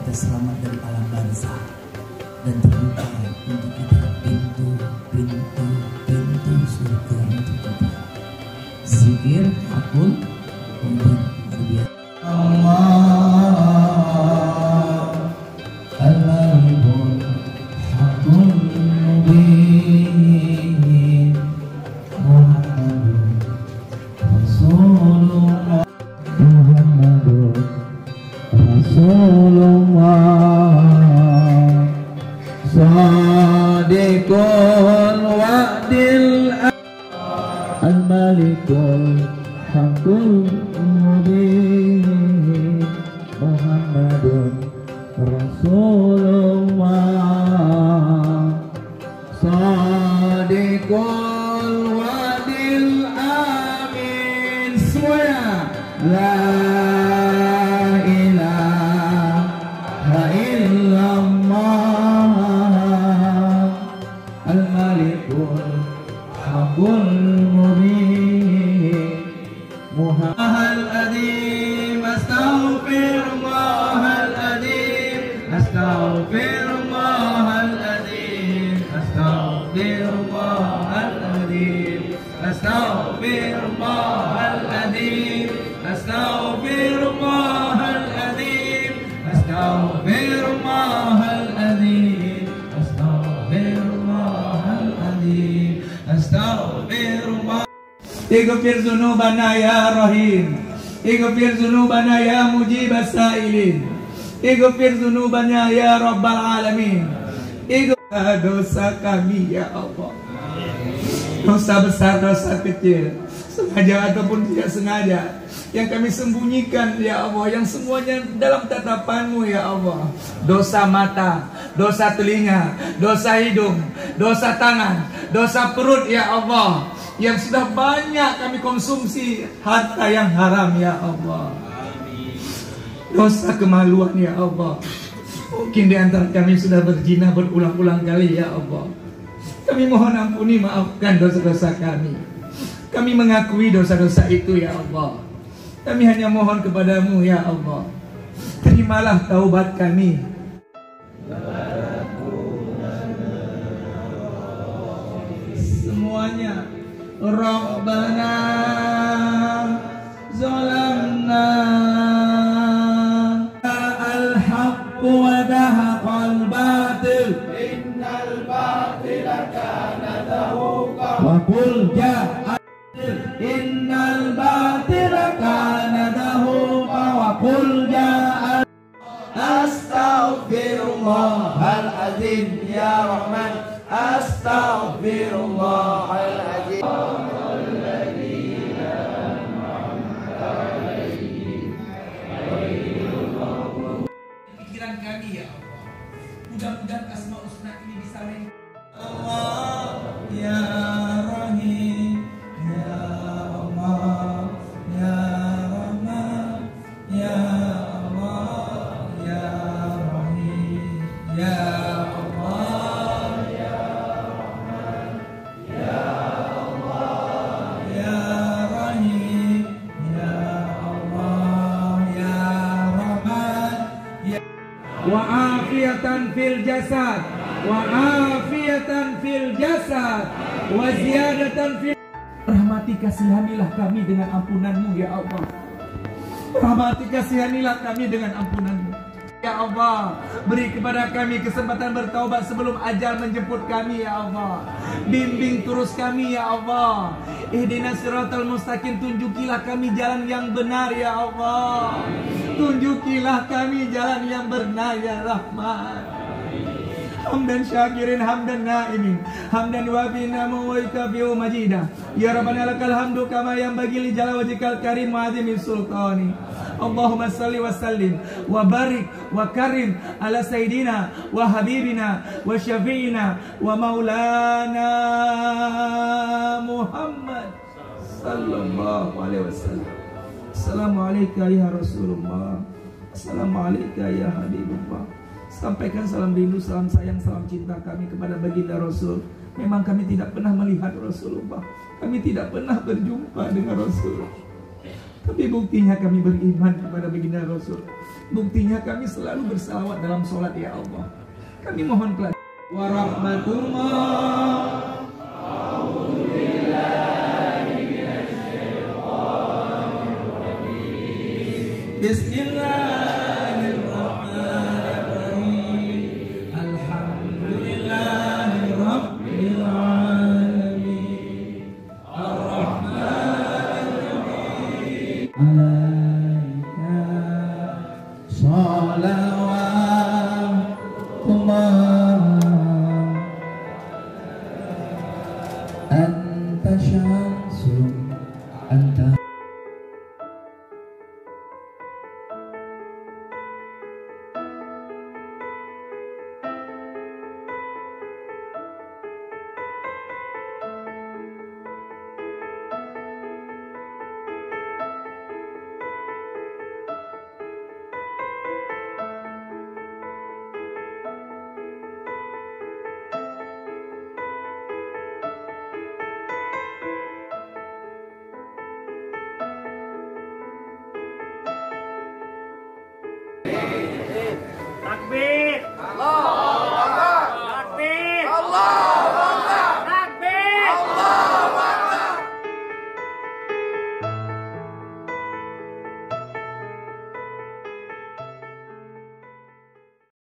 kita selamat dari alam barzakh dan terbuka untuk kita pintu surga untuk kita. Zikir akun untuk berbiasa. Allah al-Malikul Hakul Mubin Muhammadur Rasulullah Sadiqul wa'dil al-Malikul Hakul Mubin Muhammadur Rasulullah Sadiqul wa'dil amin. Semuanya la ilaha illallah al-Malikul Hakul Mubin Muhammad al-Adim. Astaghfirullah al-Adim. Astaghfirullah al-Adim. Astaghfirullah al-Adim. Astaghfirullah al-Adim. Astaghfirullah al-Adim. Astaghfirullah al-Adim. Astaghfirullah al-Adim. Astaghfirullah. Ighfir dzunubana ya Rahim. Ighfir dzunubana ya Mujibas Sa'ilin. Ighfir dzunubana ya Rabbal Alamin. Ighfir dosa kami ya Allah. Dosa besar, dosa kecil, sengaja ataupun tidak sengaja, yang kami sembunyikan ya Allah, yang semuanya dalam tatapan-Mu ya Allah. Dosa mata, dosa telinga, dosa hidung, dosa tangan, dosa perut ya Allah, yang sudah banyak kami konsumsi harta yang haram ya Allah. Dosa kemaluan ya Allah. Mungkin di antara kami sudah berzina berulang-ulang kali ya Allah. Kami mohon ampuni, maafkan dosa-dosa kami. Kami mengakui dosa-dosa itu ya Allah. Kami hanya mohon kepadamu ya Allah, terimalah taubat kami. Semuanya. Rabbana zalamna al-haqqu wa dahaqal batil innal batila kana zahuqa wa qul ja'a innal batila kana zahuqa wa qul ja'a astaghfirullahal azim ya Rahman. Astaghfirullahaladzim. Pikiran kami ya Allah, mudah-mudahan Asmaul Husna ini bisa Allah ya Rahim ya Allah ya Rahman ya Allah ya Rahim ya wa'afiatan fil jasad wa'afiatan fil jasad wa ziyadatan fil. Rahmati kasihanilah kami dengan ampunan-Mu ya Allah. Rahmati kasihanilah kami dengan ampunan-Mu ya Allah. Beri kepada kami kesempatan bertaubat sebelum ajal menjemput kami ya Allah. Bimbing terus kami ya Allah. Ihdinas siratal mustaqim. Tunjukilah kami jalan yang benar ya Allah. Tunjukilah kami jalan yang benar ya Rahman. Hamdan syakirin, hamdan naimin, hamdan wabina muwaikabiu majidah. Ya Rabbana lakal hamdu kama yang bagi li jala wajikal karim wa azimin sultani. Allahumma salli wa sallim wa barik wa karim ala sayyidina wa habibina wa syafi'ina wa maulana Muhammad sallallahu alaihi wasallam. Assalamualaikum ya Rasulullah. Assalamualaikum ya Habibullah. Sampaikan salam rindu, salam sayang, salam cinta kami kepada baginda Rasul. Memang kami tidak pernah melihat Rasulullah, kami tidak pernah berjumpa dengan Rasul, tapi buktinya kami beriman kepada baginda Rasul. Buktinya kami selalu bersalawat dalam sholat ya Allah. Kami mohon pelajari. Warahmatullah. Bismillah.